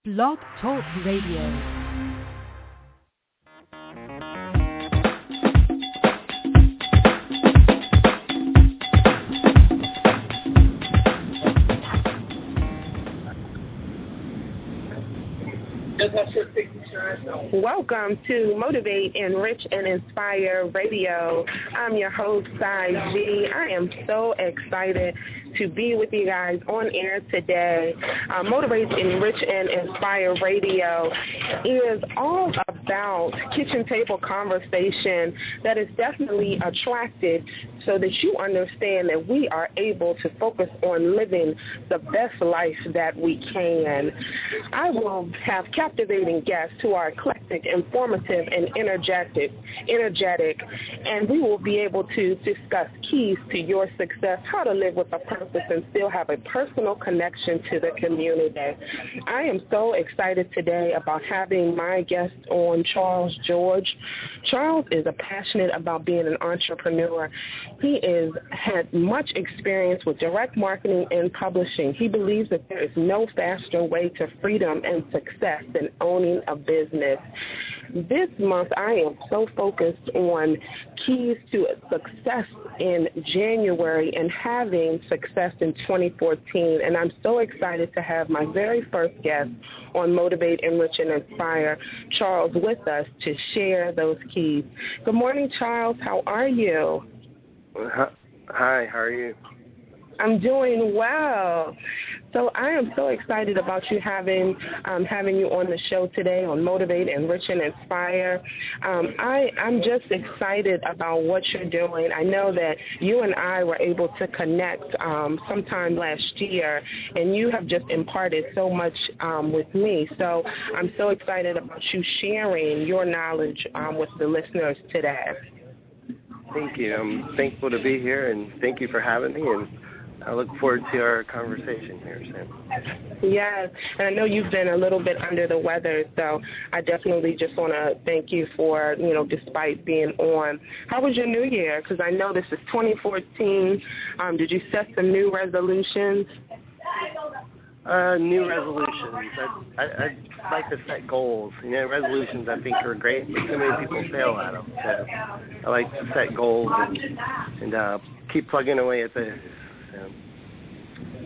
Blog Talk Radio. Welcome to Motivate, Enrich, and Inspire Radio. I'm your host, Cy G. I am so excited to be with you guys on air today. Motivate, Enrich, and Inspire Radio is all about kitchen table conversation that is definitely attracted so that you understand that we are able to focus on living the best life that we can. I will have captivating guests who are eclectic, informative, and energetic, and we will be able to discuss keys to your success, how to live with a purpose and still have a personal connection to the community. I am so excited today about having my guest on, Charles George. Charles is passionate about being an entrepreneur. He had much experience with direct marketing and publishing. He believes that there is no faster way to freedom and success than owning a business. This month, I am so focused on keys to success in January and having success in 2014, and I'm so excited to have my very first guest on Motivate, Enrich, and Inspire, Charles, with us to share those keys. Good morning, Charles. How are you? Hi, how are you? I'm doing well. So I am so excited about you having you on the show today on Motivate, Enrich, and Inspire. I'm just excited about what you're doing. I know that you and I were able to connect sometime last year, and you have just imparted so much with me. So I'm so excited about you sharing your knowledge with the listeners today. Thank you. I'm thankful to be here, and thank you for having me, and I look forward to our conversation here, Sam. Yes, and I know you've been a little bit under the weather, so I definitely just want to thank you for, despite being on. How was your new year? Because I know this is 2014. Did you set some new resolutions? New resolutions. I like to set goals. Resolutions I think are great, but too many people fail at them. So I like to set goals and keep plugging away at this.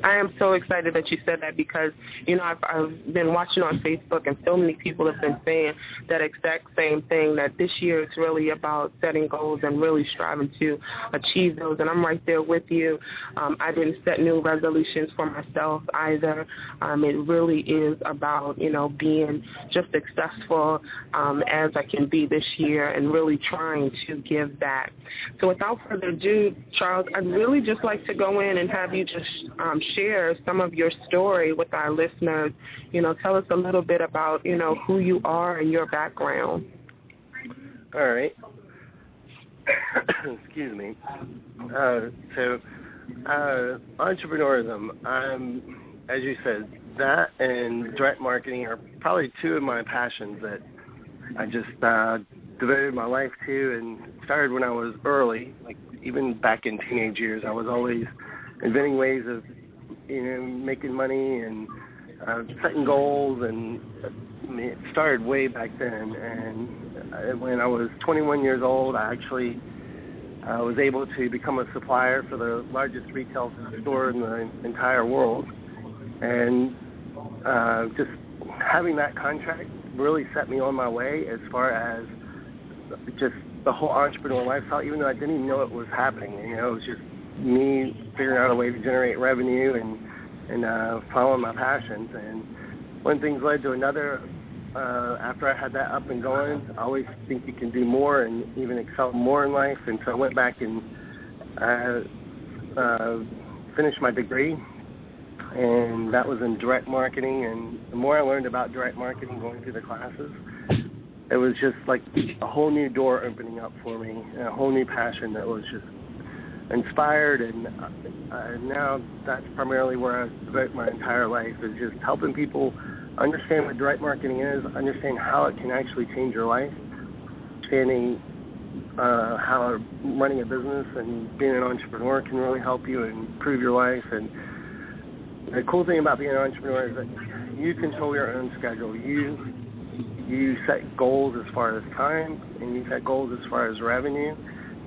I am so excited that you said that because, I've been watching on Facebook and so many people have been saying that exact same thing, that this year is really about setting goals and really striving to achieve those. And I'm right there with you. I didn't set new resolutions for myself either. It really is about, being just successful as I can be this year and really trying to give back. So without further ado, Charles, I'd really just like to go in and have you just share some of your story with our listeners. Tell us a little bit about, who you are and your background. All right. Excuse me. So entrepreneurism, as you said, that and direct marketing are probably two of my passions that I just devoted my life to, and started when I was early, like even back in teenage years. I was always inventing ways of making money and setting goals, and it started way back then. And when I was 21 years old, I actually was able to become a supplier for the largest retail store in the entire world. And just having that contract really set me on my way as far as just the whole entrepreneur lifestyle, even though I didn't even know it was happening. It was just me figuring out a way to generate revenue and following my passions. And one thing led to another. After I had that up and going, I always think you can do more and even excel more in life. And so I went back and finished my degree, and that was in direct marketing. And the more I learned about direct marketing going through the classes, it was just like a whole new door opening up for me, and a whole new passion that was just inspired, and now that's primarily where I devote my entire life, is just helping people understand what direct marketing is, understand how it can actually change your life, understanding how running a business and being an entrepreneur can really help you and improve your life. And the cool thing about being an entrepreneur is that you control your own schedule. You set goals as far as time, and you set goals as far as revenue,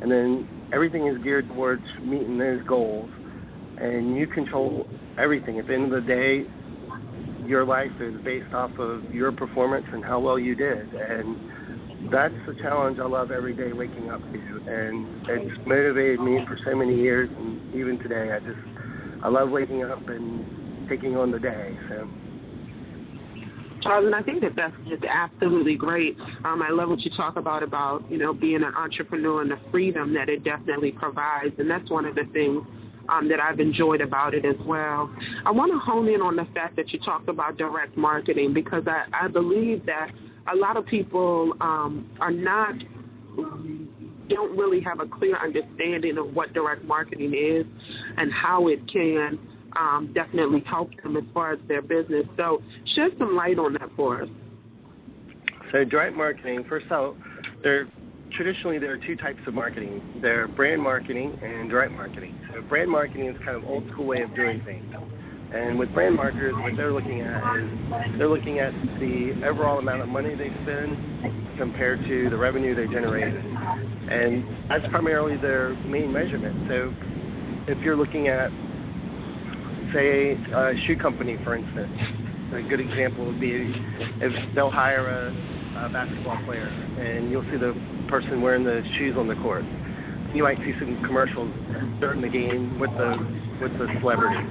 and then everything is geared towards meeting those goals, and you control everything. At the end of the day, your life is based off of your performance and how well you did, and that's the challenge I love every day waking up to, and it's motivated me for so many years, and even today, I love waking up and taking on the day. So, Charles, and I think that's just absolutely great. I love what you talk about being an entrepreneur and the freedom that it definitely provides, and that's one of the things that I've enjoyed about it as well. I want to hone in on the fact that you talked about direct marketing, because I believe that a lot of people don't really have a clear understanding of what direct marketing is and how it can definitely help them as far as their business. So shed some light on that for us. So direct marketing, first out, traditionally there are two types of marketing. They're brand marketing and direct marketing. So brand marketing is kind of old school way of doing things. And with brand marketers, what they're looking at is they're looking at the overall amount of money they spend compared to the revenue they generate. And that's primarily their main measurement. So if you're looking at, say, a shoe company, for instance, a good example would be if they'll hire a basketball player, and you'll see the person wearing the shoes on the court. You might see some commercials during the game with the celebrity.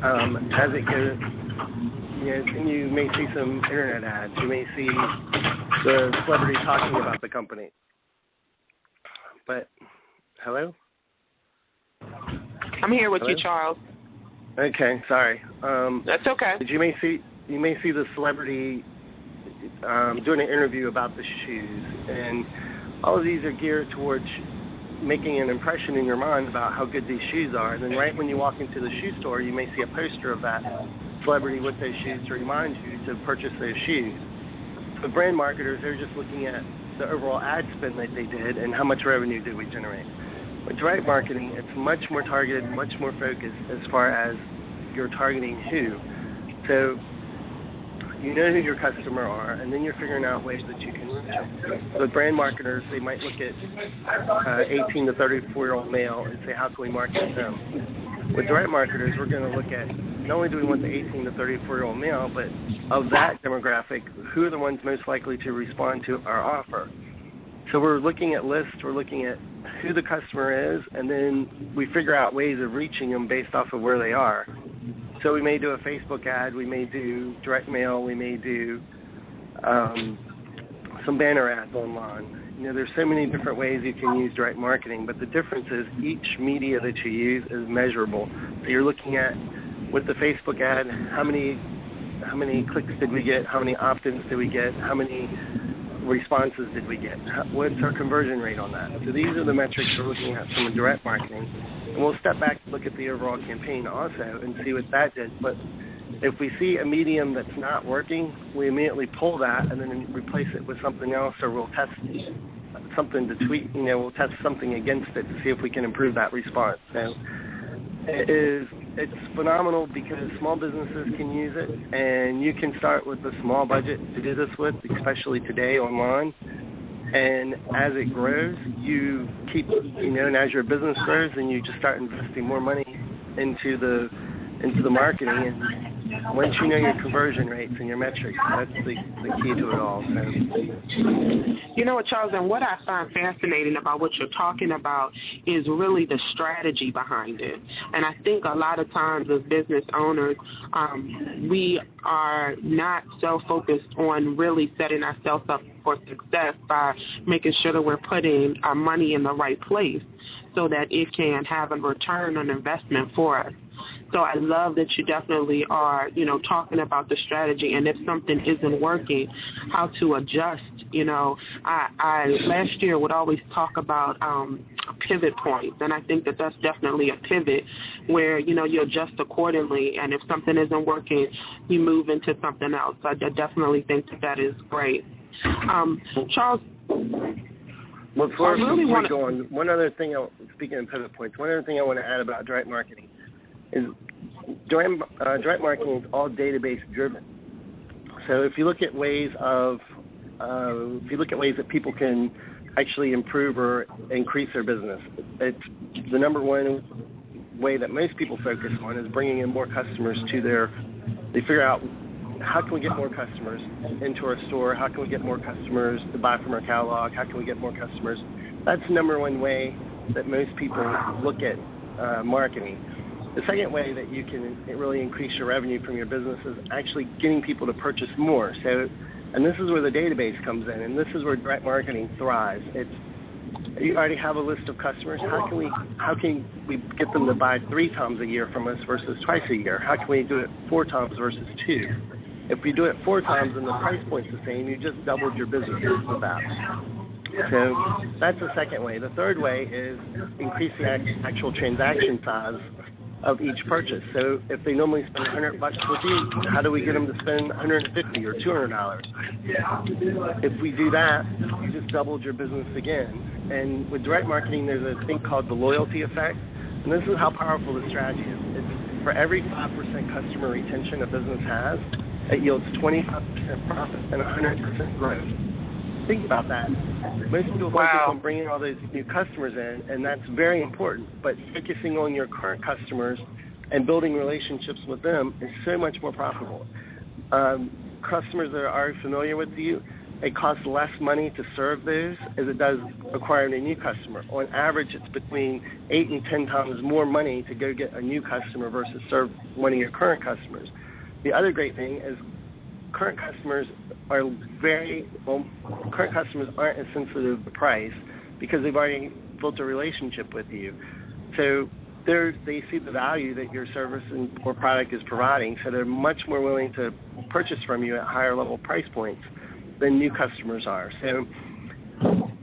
As it goes, and you may see some internet ads. You may see the celebrity talking about the company. But, hello? I'm here with you, Charles. Okay, sorry. That's okay. You may see the celebrity doing an interview about the shoes, and all of these are geared towards making an impression in your mind about how good these shoes are. And then right when you walk into the shoe store, you may see a poster of that celebrity with those shoes to remind you to purchase those shoes. The brand marketers, they're just looking at the overall ad spend that they did and how much revenue did we generate. With direct marketing, it's much more targeted, much more focused as far as you're targeting who. So you know who your customer are, and then you're figuring out ways that you can reach them. So brand marketers, they might look at 18 to 34-year-old male and say, how can we market them? With direct marketers, we're going to look at not only do we want the 18 to 34-year-old male, but of that demographic, who are the ones most likely to respond to our offer? So we're looking at lists, we're looking at who the customer is, and then we figure out ways of reaching them based off of where they are. So we may do a Facebook ad, we may do direct mail, we may do some banner ads online. There's so many different ways you can use direct marketing, but the difference is each media that you use is measurable. So you're looking at, with the Facebook ad, how many clicks did we get, how many opt-ins did we get, how many responses did we get, what's our conversion rate on that. So these are the metrics we're looking at from direct marketing. And we'll step back and look at the overall campaign also and see what that did. But if we see a medium that's not working, we immediately pull that and then replace it with something else, or we'll test something to tweak. We'll test something against it to see if we can improve that response. So it's phenomenal because small businesses can use it, and you can start with a small budget to do this with, especially today online. And as it grows, you keep, and as your business grows, then you just start investing more money into the marketing. And once you know your conversion rates and your metrics, that's the key to it all. So. You know what, Charles, and what I find fascinating about what you're talking about is really the strategy behind it. And I think a lot of times as business owners, we are not so focused on really setting ourselves up for success by making sure that we're putting our money in the right place so that it can have a return on investment for us. So I love that you definitely are, talking about the strategy, and if something isn't working, how to adjust. I last year would always talk about pivot points, and I think that that's definitely a pivot where, you adjust accordingly, and if something isn't working, you move into something else. I definitely think that is great. Charles? Well, before we go on, one other thing, speaking of pivot points, one other thing I want to add about direct marketing is direct marketing is all database driven. So if you look at ways that people can actually improve or increase their business, it's the number one way that most people focus on is bringing in more customers they figure out how can we get more customers into our store, how can we get more customers to buy from our catalog, how can we get more customers. That's the number one way that most people look at marketing. The second way that you can really increase your revenue from your business is actually getting people to purchase more. And this is where the database comes in, and this is where direct marketing thrives. You already have a list of customers. How can we get them to buy 3 times a year from us versus twice a year? How can we do it 4 times versus 2? If we do it 4 times and the price point's the same, you just doubled your business with that. So that's the second way. The third way is increase the actual transaction size of each purchase. So if they normally spend $100 with you, how do we get them to spend $150 or $200? If we do that, you just doubled your business again. And with direct marketing, there's a thing called the loyalty effect, and this is how powerful the strategy is. It's for every 5% customer retention a business has, it yields 25% profit and 100% growth. Think about that. Most people focus on bringing all those new customers in, and that's very important. But focusing on your current customers and building relationships with them is so much more profitable. Customers that are familiar with you, it costs less money to serve those as it does acquiring a new customer. On average, it's between 8 and 10 times more money to go get a new customer versus serve one of your current customers. The other great thing is current customers aren't as sensitive to price because they've already built a relationship with you. So they see the value that your service or product is providing, so they're much more willing to purchase from you at higher level price points than new customers are. So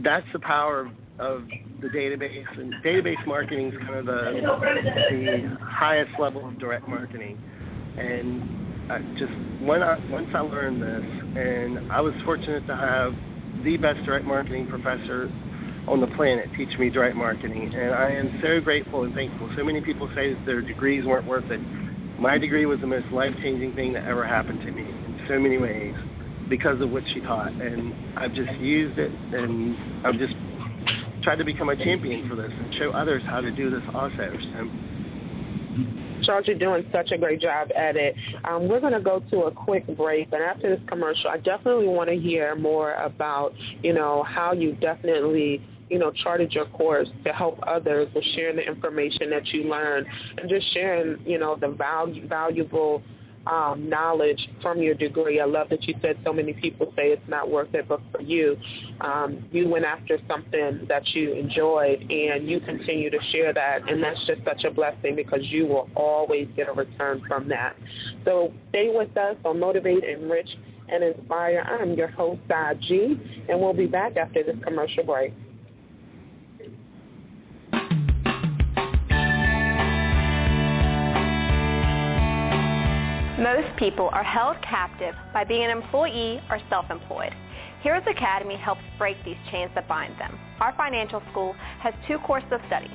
that's the power of the database, and database marketing is kind of the highest level of direct marketing. And once I learned this, and I was fortunate to have the best direct marketing professor on the planet teach me direct marketing, and I am so grateful and thankful. So many people say that their degrees weren't worth it. My degree was the most life-changing thing that ever happened to me in so many ways because of what she taught, and I've just used it, and I've just tried to become a champion for this and show others how to do this also. Charles, you're doing such a great job at it. We're going to go to a quick break, but after this commercial, I definitely want to hear more about, how you definitely, charted your course to help others with sharing the information that you learned and just sharing, the valuable knowledge from your degree. I love that you said so many people say it's not worth it, but for you, you went after something that you enjoyed, and you continue to share that, and that's just such a blessing because you will always get a return from that. So stay with us on Motivate, Enrich, and Inspire. I'm your host, Sai G, and we'll be back after this commercial break. Most people are held captive by being an employee or self-employed. Heroes Academy helps break these chains that bind them. Our financial school has 2 courses of study.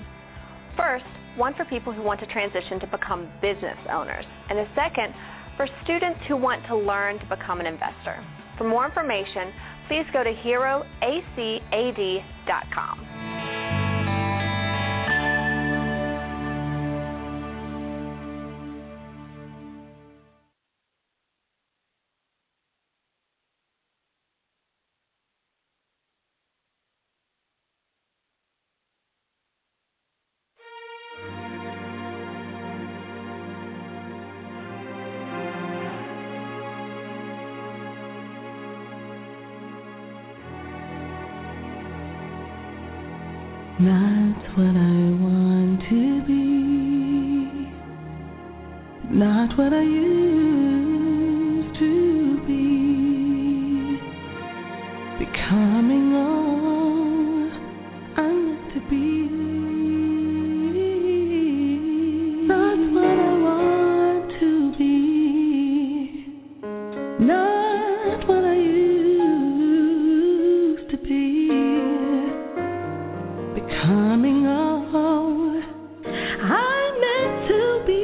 First, one for people who want to transition to become business owners, and the second for students who want to learn to become an investor. For more information, please go to heroacad.com. Not what I want to be, not what I used to be, becoming all I'm meant to be. Not what I want to be, not what I used to be. Becoming all I'm meant to be.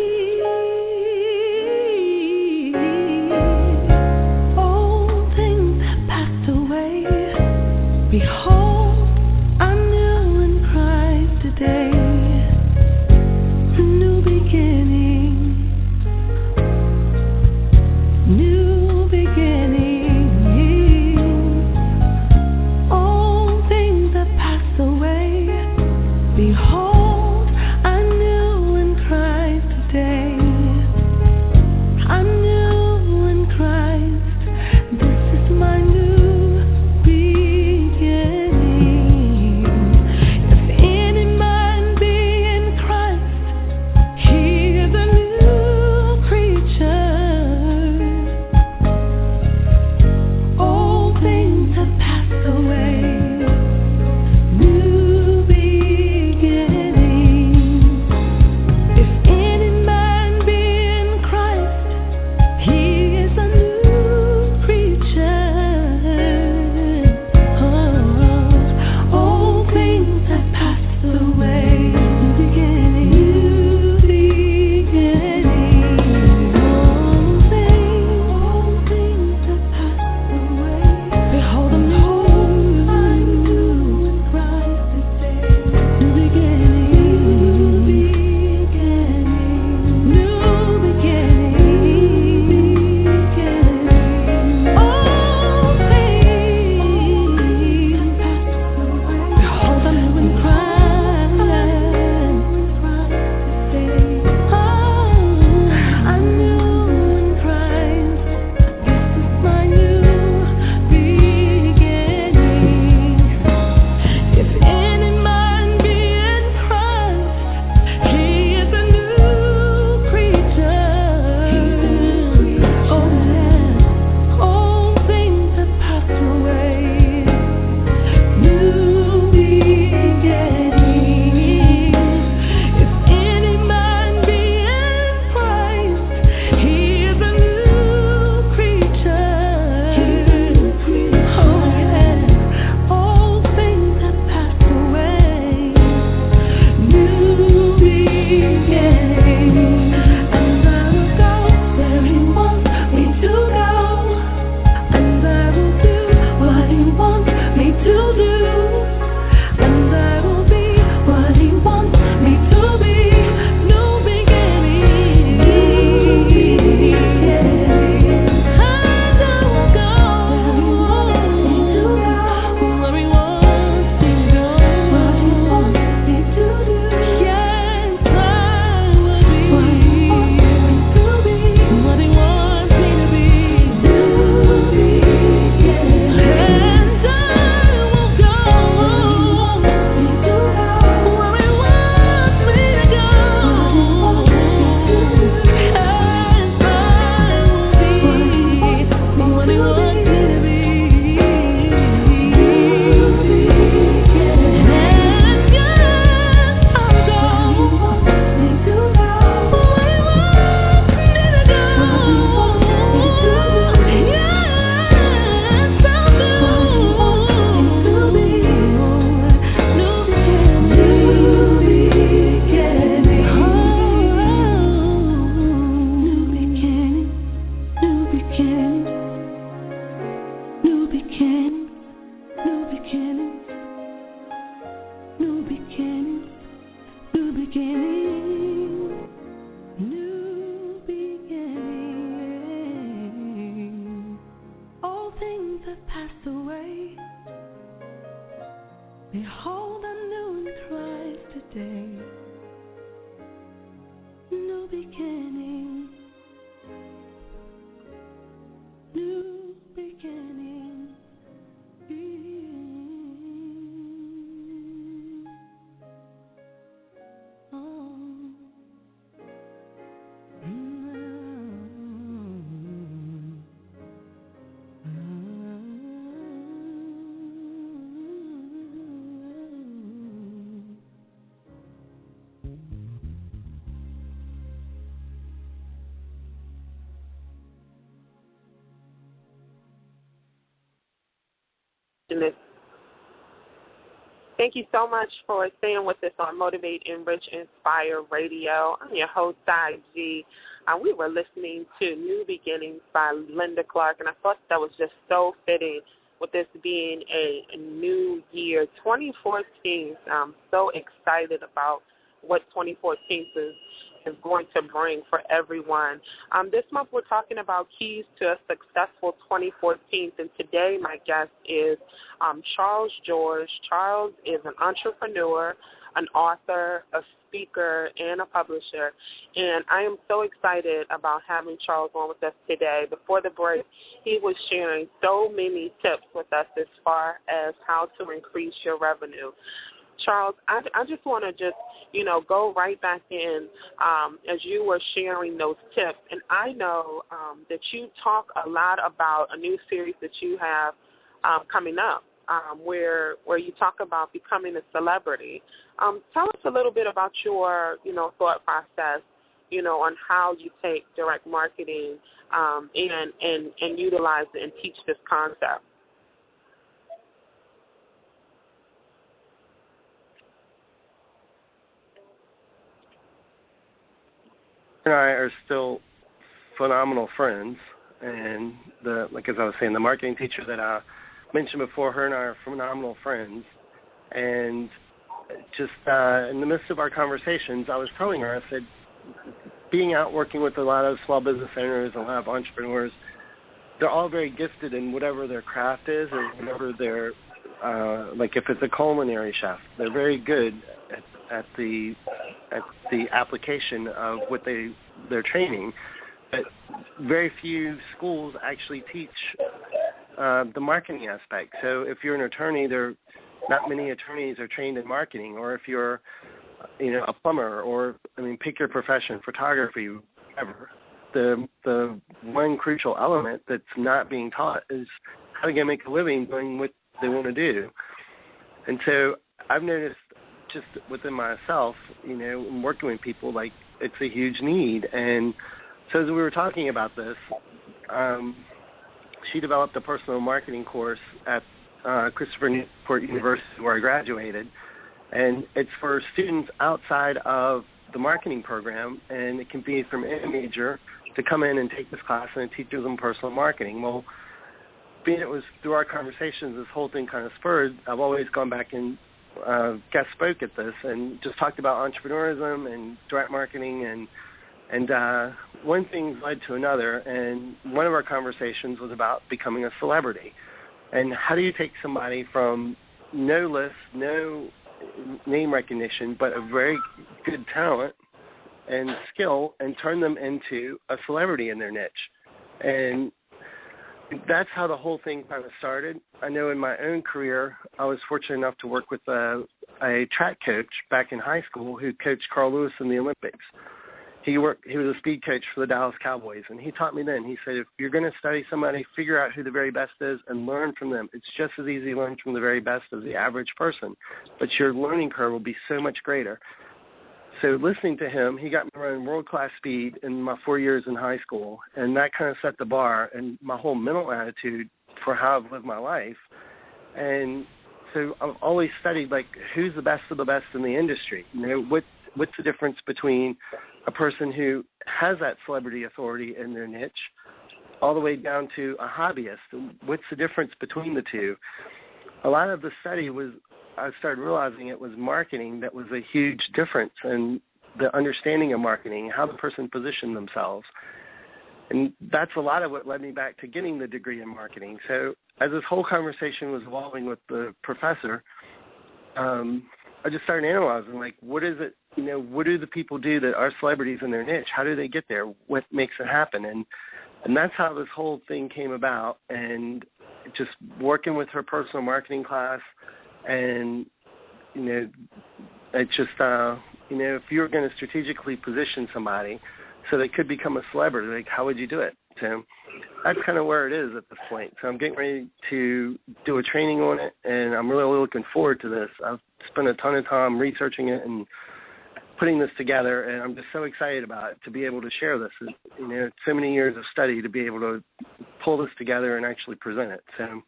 that passed away. Behold, I'm new in Christ today. New beginning, new beginning. Thank you so much for staying with us on Motivate, Enrich, Inspire Radio. I'm your host, Cy G. We were listening to New Beginnings by Linda Clark, and I thought that was just so fitting with this being a new year, 2014. I'm so excited about what 2014 is going to bring for everyone. This month we're talking about keys to a successful 2014, and today my guest is Charles George. Charles is an entrepreneur, an author, a speaker, and a publisher, and I am so excited about having Charles on with us today. Before the break, he was sharing so many tips with us as far as how to increase your revenue. Charles, I just want to go right back in as you were sharing those tips. And I know that you talk a lot about a new series that you have coming up where you talk about becoming a celebrity. Tell us a little bit about your, thought process, on how you take direct marketing and utilize it and teach this concept. And I are still phenomenal friends, and as I was saying, the marketing teacher that I mentioned before, her and I are phenomenal friends. And just in the midst of our conversations, I was telling her, I said, being out working with a lot of small business owners, a lot of entrepreneurs, they're all very gifted in whatever their craft is, or whatever their if it's a culinary chef, they're very good at the application of what they're training, but very few schools actually teach the marketing aspect. So if you're an attorney, not many attorneys are trained in marketing. Or if you're a plumber, or pick your profession, photography, whatever. The one crucial element that's not being taught is how to make a living doing what they want to do. And so I've noticed, just within myself, and working with people, it's a huge need. And so as we were talking about this, she developed a personal marketing course at Christopher Newport University, where I graduated, and it's for students outside of the marketing program, and it can be from any major to come in and take this class, and it teaches them personal marketing. Well, being it was through our conversations, this whole thing kind of spurred, I've always gone back and guest spoke at this and just talked about entrepreneurism and direct marketing, and one thing led to another, and one of our conversations was about becoming a celebrity. And how do you take somebody from no list, no name recognition, but a very good talent and skill, and turn them into a celebrity in their niche? And that's how the whole thing kind of started. I know in my own career, I was fortunate enough to work with a track coach back in high school who coached Carl Lewis in the Olympics. He was a speed coach for the Dallas Cowboys, and he taught me then. He said, if you're going to study somebody, figure out who the very best is and learn from them. It's just as easy to learn from the very best as the average person, but your learning curve will be so much greater. So listening to him, he got me running world-class speed in my 4 years in high school, and that kind of set the bar and my whole mental attitude for how I've lived my life. And so I've always studied, who's the best of the best in the industry? What's the difference between a person who has that celebrity authority in their niche all the way down to a hobbyist? What's the difference between the two? A lot of the study I started realizing it was marketing that was a huge difference in the understanding of marketing, how the person positioned themselves. And that's a lot of what led me back to getting the degree in marketing. So as this whole conversation was evolving with the professor, I just started analyzing, like, what is it, what do the people do that are celebrities in their niche? How do they get there? What makes it happen? And that's how this whole thing came about. And just working with her personal marketing class, and, it's just, if you were going to strategically position somebody so they could become a celebrity, like, how would you do it? So that's kind of where it is at this point. So I'm getting ready to do a training on it, and I'm really looking forward to this. I've spent a ton of time researching it and putting this together, and I'm just so excited about it, to be able to share this. It's so many years of study to be able to pull this together and actually present it. So,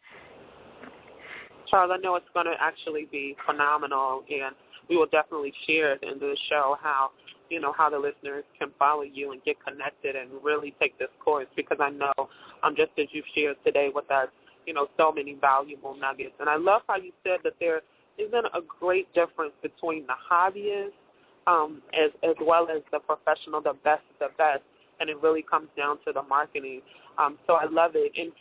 Charles, I know it's going to actually be phenomenal, and we will definitely share at the end of the show how the listeners can follow you and get connected and really take this course, because I know, just as you've shared today with us, so many valuable nuggets. And I love how you said that there isn't a great difference between the hobbyist as well as the professional, the best of the best, and it really comes down to the marketing. So I love it. And,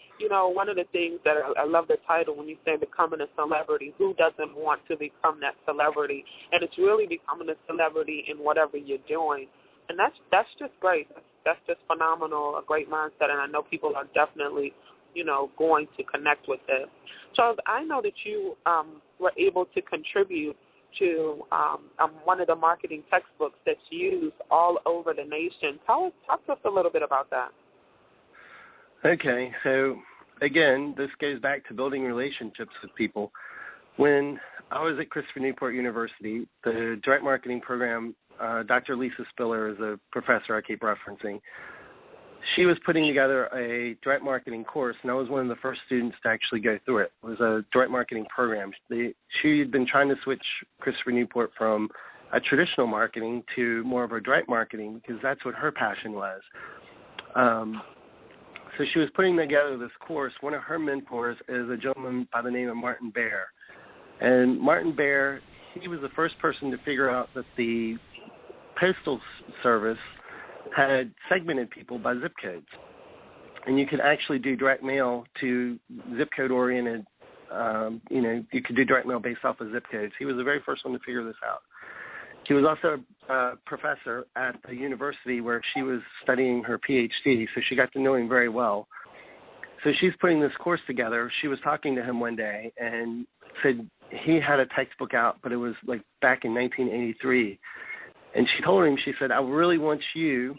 one of the things that I love the title when you say becoming a celebrity, who doesn't want to become that celebrity? And it's really becoming a celebrity in whatever you're doing. And that's just great. That's just phenomenal, a great mindset, and I know people are definitely, going to connect with this. Charles, I know that you were able to contribute to one of the marketing textbooks that's used all over the nation. Talk to us a little bit about that. Okay, so again, this goes back to building relationships with people. When I was at Christopher Newport University, the direct marketing program, Dr. Lisa Spiller is a professor I keep referencing. She was putting together a direct marketing course, and I was one of the first students to actually go through it. It was a direct marketing program. She had been trying to switch Christopher Newport from a traditional marketing to more of a direct marketing, because that's what her passion was. So she was putting together this course. One of her mentors is a gentleman by the name of Martin Bear. And Martin Bear, he was the first person to figure out that the Postal Service had segmented people by zip codes. And you could actually do direct mail to zip code oriented, you could do direct mail based off of zip codes. He was the very first one to figure this out. He was also a professor at the university where she was studying her PhD, so she got to know him very well. So she's putting this course together. She was talking to him one day and said he had a textbook out, but it was like back in 1983. And she told him, she said, I really want you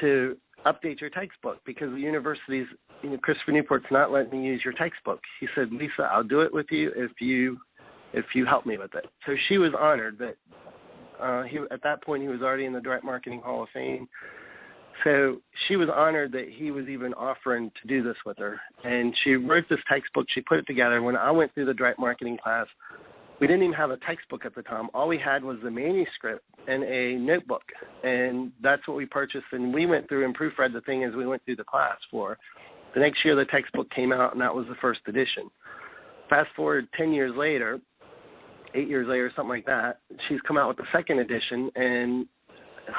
to update your textbook, because the university's, Christopher Newport's not letting me use your textbook. He said, Lisa, I'll do it with you if you help me with it. So she was honored that at that point he was already in the Direct Marketing Hall of Fame. So she was honored that he was even offering to do this with her. And she wrote this textbook. She put it together. When I went through the direct marketing class, we didn't even have a textbook at the time. All we had was the manuscript and a notebook, and that's what we purchased. And we went through and proofread the thing as we went through the class for. The next year, the textbook came out, and that was the first edition. Fast forward 10 years later, 8 years later, something like that, she's come out with the second edition, and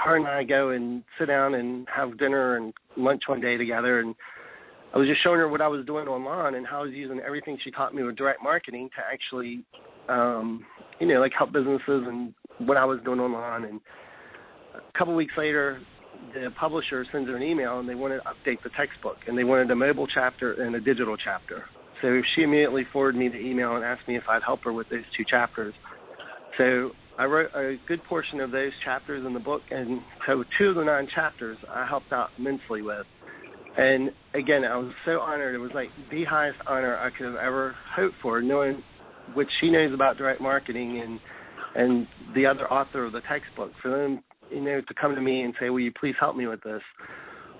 her and I go and sit down and have dinner and lunch one day together, and I was just showing her what I was doing online and how I was using everything she taught me with direct marketing to actually, help businesses and what I was doing online. And a couple weeks later, the publisher sends her an email, and they wanted to update the textbook, and they wanted a mobile chapter and a digital chapter. So she immediately forwarded me the email and asked me if I'd help her with those two chapters. So I wrote a good portion of those chapters in the book, and so 2 of the 9 chapters I helped out immensely with. And, again, I was so honored. It was like the highest honor I could have ever hoped for, knowing what she knows about direct marketing and the other author of the textbook, for them, to come to me and say, will you please help me with this?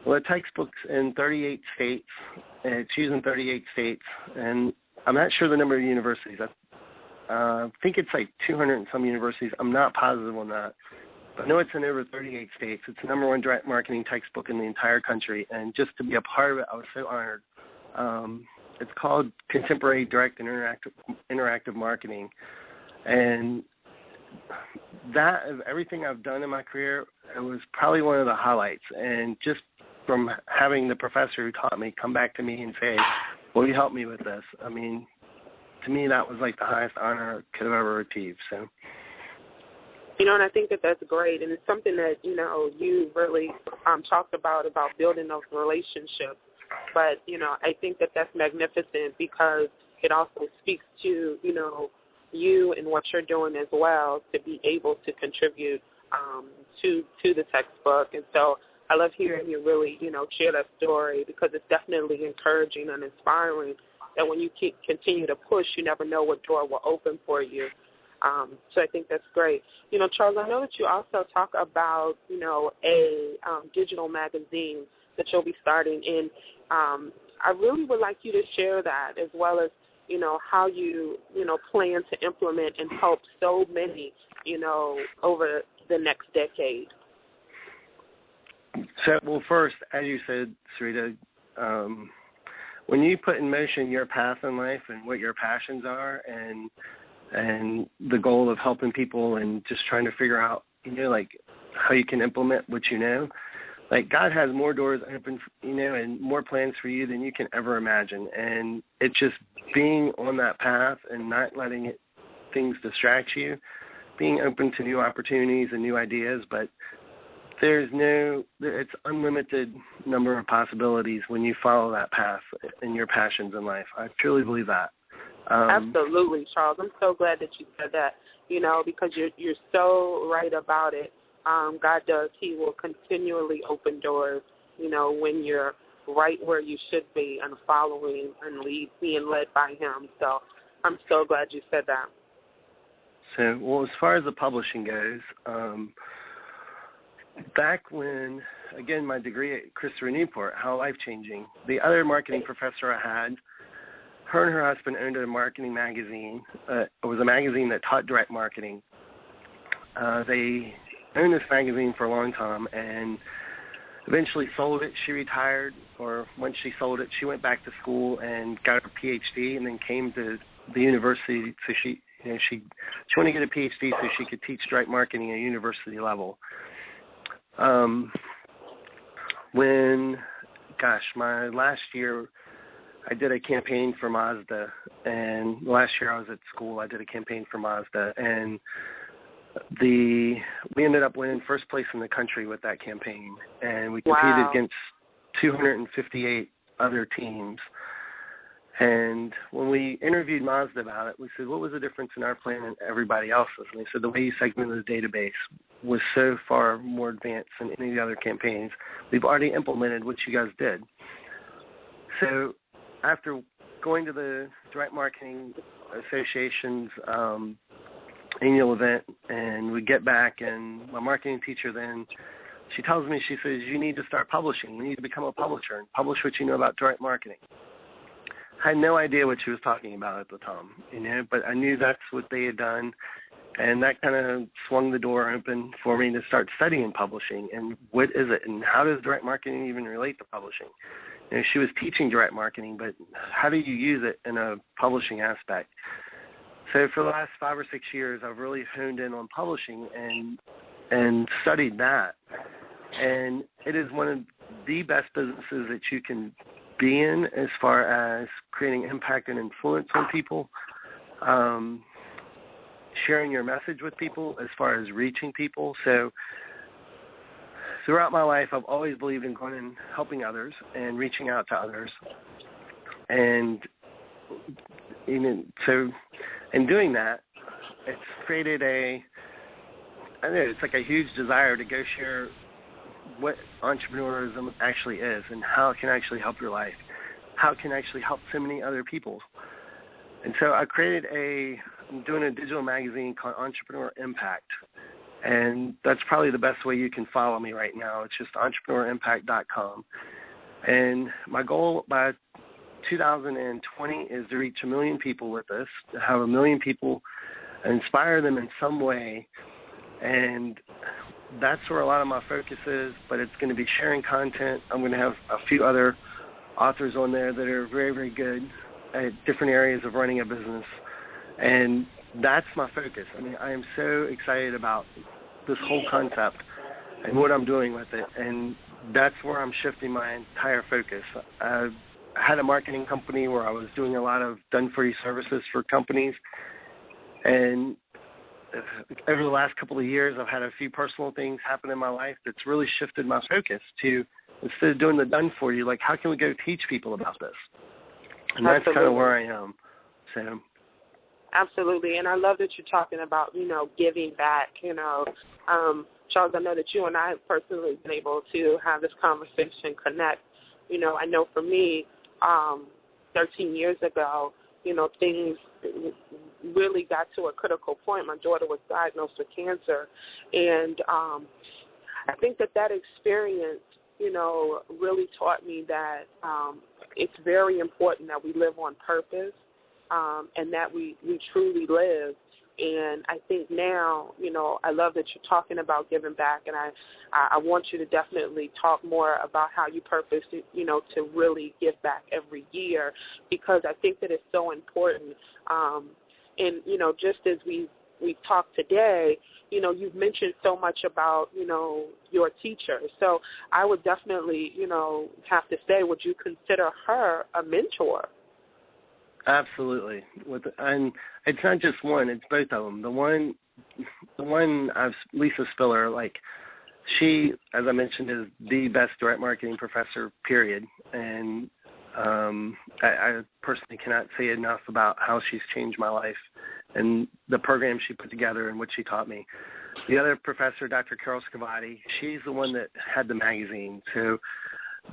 Well, the textbook's in 38 states, and it's used in 38 states, and I'm not sure the number of universities. I think it's like 200 and some universities. I'm not positive on that. But I know it's in over 38 states. It's the number 1 direct marketing textbook in the entire country, and just to be a part of it, I was so honored. It's called Contemporary Direct and Interactive Marketing, and that, of everything I've done in my career, it was probably one of the highlights. And just from having the professor who taught me come back to me and say, will you help me with this? I mean, to me, that was like the highest honor I could have ever achieved. So, and I think that that's great, and it's something that, you really talked about building those relationships. But, I think that that's magnificent because it also speaks to, you and what you're doing as well to be able to contribute to the textbook. And so I love hearing you really, share that story because it's definitely encouraging and inspiring that when you continue to push, you never know what door will open for you. So I think that's great. Charles, I know that you also talk about, a digital magazine that you'll be starting in. I really would like you to share that as well as, how you, plan to implement and help so many, over the next decade. So, well, first, as you said, Sarita, when you put in motion your path in life and what your passions are and the goal of helping people and just trying to figure out, like how you can implement what you know, like God has more doors open, and more plans for you than you can ever imagine. And it's just being on that path and not letting things distract you, being open to new opportunities and new ideas, but it's unlimited number of possibilities when you follow that path in your passions in life. I truly believe that. Absolutely, Charles. I'm so glad that you said that, because you're so right about it. God does. He will continually open doors, when you're right where you should be and following and being led by him. So I'm so glad you said that. So, well, as far as the publishing goes, back when, again, my degree at Christopher Newport, how life-changing. The other marketing professor I had, her and her husband owned a marketing magazine. It was a magazine that taught direct marketing. They owned this magazine for a long time and eventually sold it. She retired, or once she sold it, she went back to school and got her PhD and then came to the university. So she wanted to get a PhD so she could teach direct marketing at a university level. My last year, I did a campaign for Mazda, and last year I was at school, I did a campaign for Mazda, and we ended up winning first place in the country with that campaign, and we competed against 258 other teams. And when we interviewed Mazda about it, we said, what was the difference in our plan and everybody else's? And they said, the way you segmented the database was so far more advanced than any of the other campaigns. We've already implemented what you guys did. So after going to the Direct Marketing Association's annual event, and we get back, and my marketing teacher then, she tells me, she says, you need to start publishing. You need to become a publisher and publish what you know about direct marketing. I had no idea what she was talking about at the time, but I knew that's what they had done, and that kind of swung the door open for me to start studying publishing and what is it and how does direct marketing even relate to publishing. She was teaching direct marketing, but how do you use it in a publishing aspect? So for the last 5 or 6 years, I've really honed in on publishing and studied that, and it is one of the best businesses that you can be in as far as creating impact and influence on people, sharing your message with people as far as reaching people. So throughout my life, I've always believed in going and helping others and reaching out to others. And so in doing that, it's created it's like a huge desire to go share what entrepreneurism actually is and how it can actually help your life, how it can actually help so many other people. And so I created I'm doing a digital magazine called Entrepreneur Impact, and that's probably the best way you can follow me right now. It's just entrepreneurimpact.com. And my goal by 2020 is to reach 1 million people with this, to have 1 million people, inspire them in some way, and that's where a lot of my focus is, but it's going to be sharing content. I'm going to have a few other authors on there that are very, very good at different areas of running a business, and that's my focus. I mean, I am so excited about this whole concept and what I'm doing with it, and that's where I'm shifting my entire focus. had a marketing company where I was doing a lot of done-for-you services for companies. And over the last couple of years, I've had a few personal things happen in my life that's really shifted my focus to, instead of doing the done-for-you, like, how can we go teach people about this? And that's kind of where I am, Sam. Absolutely, and I love that you're talking about, giving back, Charles, I know that you and I have personally been able to have this conversation, connect. I know for me, 13 years ago, things really got to a critical point. My daughter was diagnosed with cancer, and I think that experience, really taught me that it's very important that we live on purpose, and that we truly live. And I think now, I love that you're talking about giving back, and I want you to definitely talk more about how you purpose, to really give back every year, because I think that it's so important. And, just as we've talked today, you've mentioned so much about, your teacher. So I would definitely, have to say, would you consider her a mentor? Absolutely. And it's not just one, it's both of them. The one Lisa Spiller, like, she, as I mentioned, is the best direct marketing professor, period. And I personally cannot say enough about how she's changed my life and the program she put together and what she taught me. The other professor, Dr. Carol Scavati, she's the one that had the magazine. So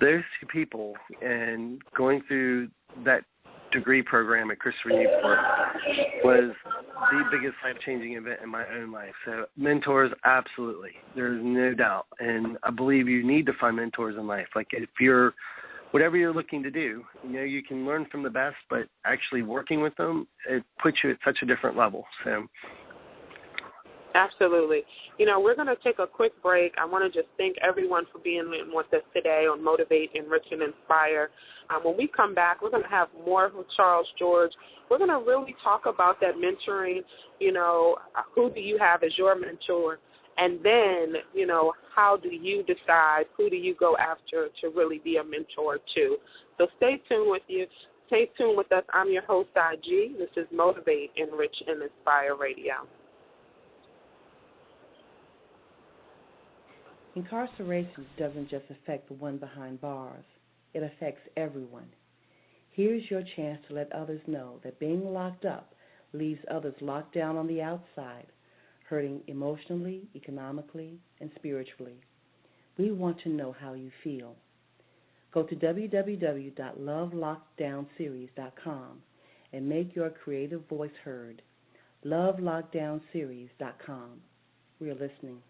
those two people, and going through that degree program at Christopher Newport was the biggest life-changing event in my own life. So mentors, absolutely. There's no doubt. And I believe you need to find mentors in life. Like, if you're, whatever you're looking to do, you can learn from the best, but actually working with them, it puts you at such a different level. So. Absolutely. We're going to take a quick break. I want to just thank everyone for being with us today on Motivate, Enrich, and Inspire. When we come back, we're going to have more with Charles George. We're going to really talk about that mentoring, who do you have as your mentor? And then, how do you decide who do you go after to really be a mentor to? So stay tuned with us. I'm your host, IG. This is Motivate, Enrich, and Inspire Radio. Incarceration doesn't just affect the one behind bars. It affects everyone. Here's your chance to let others know that being locked up leaves others locked down on the outside, hurting emotionally, economically, and spiritually. We want to know how you feel. Go to www.lovelockdownseries.com and make your creative voice heard. lovelockdownseries.com. We're listening.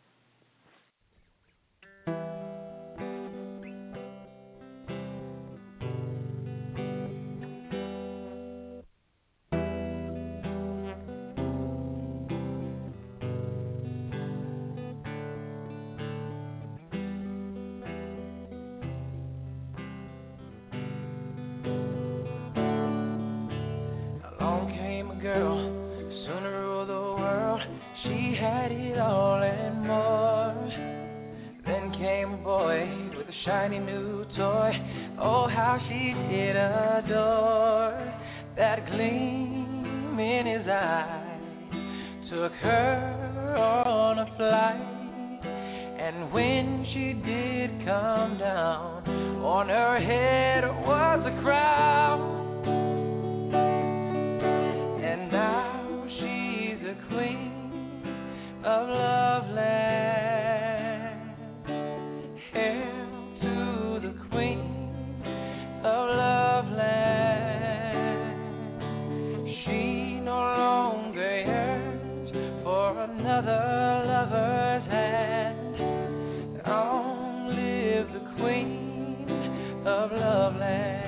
Shiny new toy, oh how she did adore that gleam in his eye. Took her on a flight, and when she did come down, on her head was a crown, and now she's a queen of Loveland. Another lover's hand. Long live the Queen of Loveland.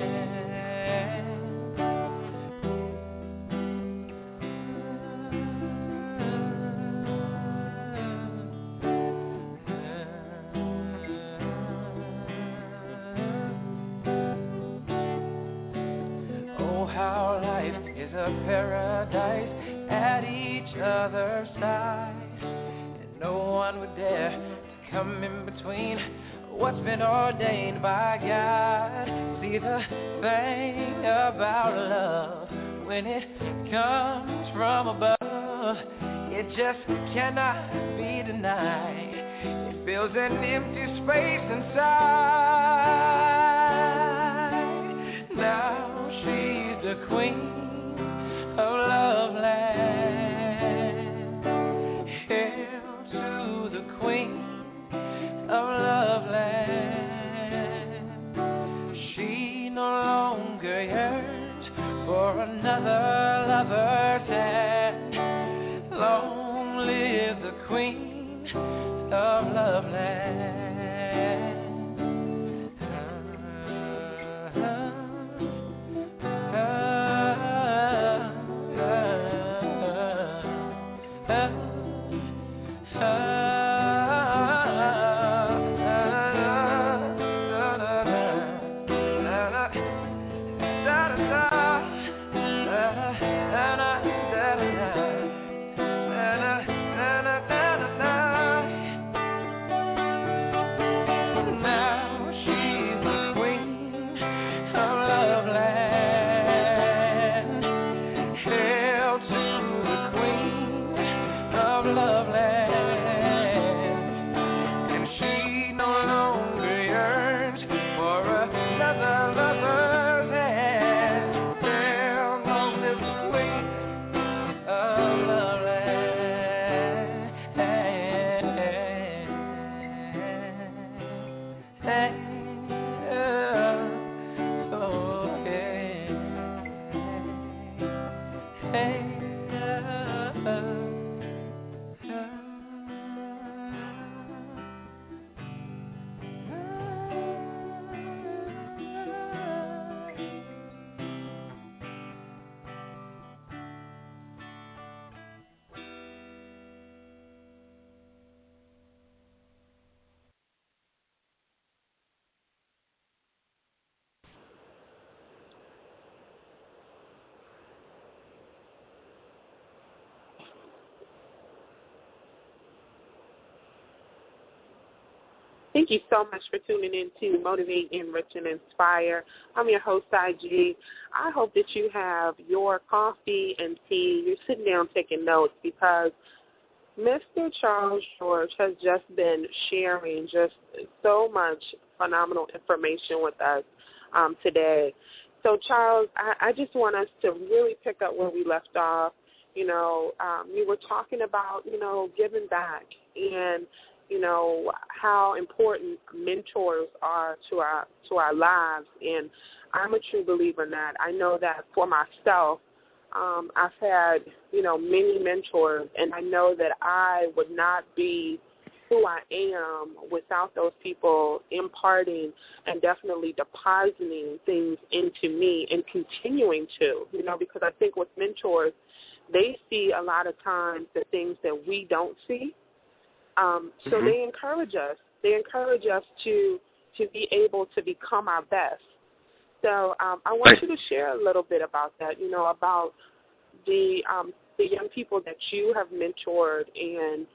Oh, how life is a paradise at each other's side. No one would dare to come in between. what's been ordained by God. See, the thing about love, when it comes from above, it just cannot be denied. It fills an empty space inside. Now she's the queen of Love Land. Hail to the queen of Love Land. She no longer yearns for another lover's hand. Long live the queen of Love Land. Thank you so much for tuning in to Motivate, Enrich, and Inspire. I'm your host, IG. I hope that you have your coffee and tea. You're sitting down taking notes because Mr. Charles George has just been sharing just so much phenomenal information with us today. So, Charles, I just want us to really pick up where we left off. You were talking about, giving back and how important mentors are to our lives, and I'm a true believer in that. I know that for myself, I've had, many mentors, and I know that I would not be who I am without those people imparting and definitely depositing things into me and continuing to, because I think with mentors, they see a lot of times the things that we don't see. So they encourage us. They encourage us to be able to become our best. So I want you to share a little bit about that, about the young people that you have mentored and,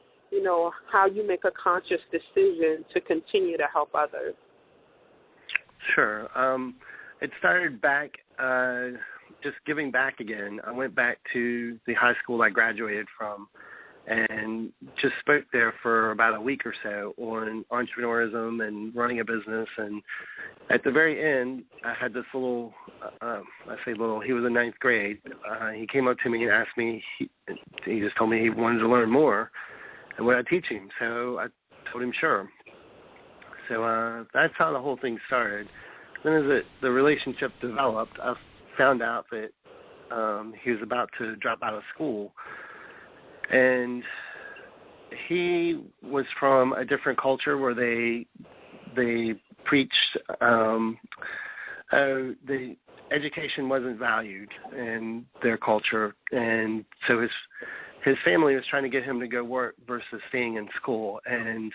how you make a conscious decision to continue to help others. Sure. It started back just giving back again. I went back to the high school I graduated from and just spoke there for about a week or so on entrepreneurism and running a business. And at the very end, I had this little, he was in ninth grade. He came up to me and asked me, he just told me he wanted to learn more and would I teach him. So I told him sure. So that's how the whole thing started. Then as the relationship developed, I found out that he was about to drop out of school. And he was from a different culture where they preached the education wasn't valued in their culture, and so his family was trying to get him to go work versus staying in school, and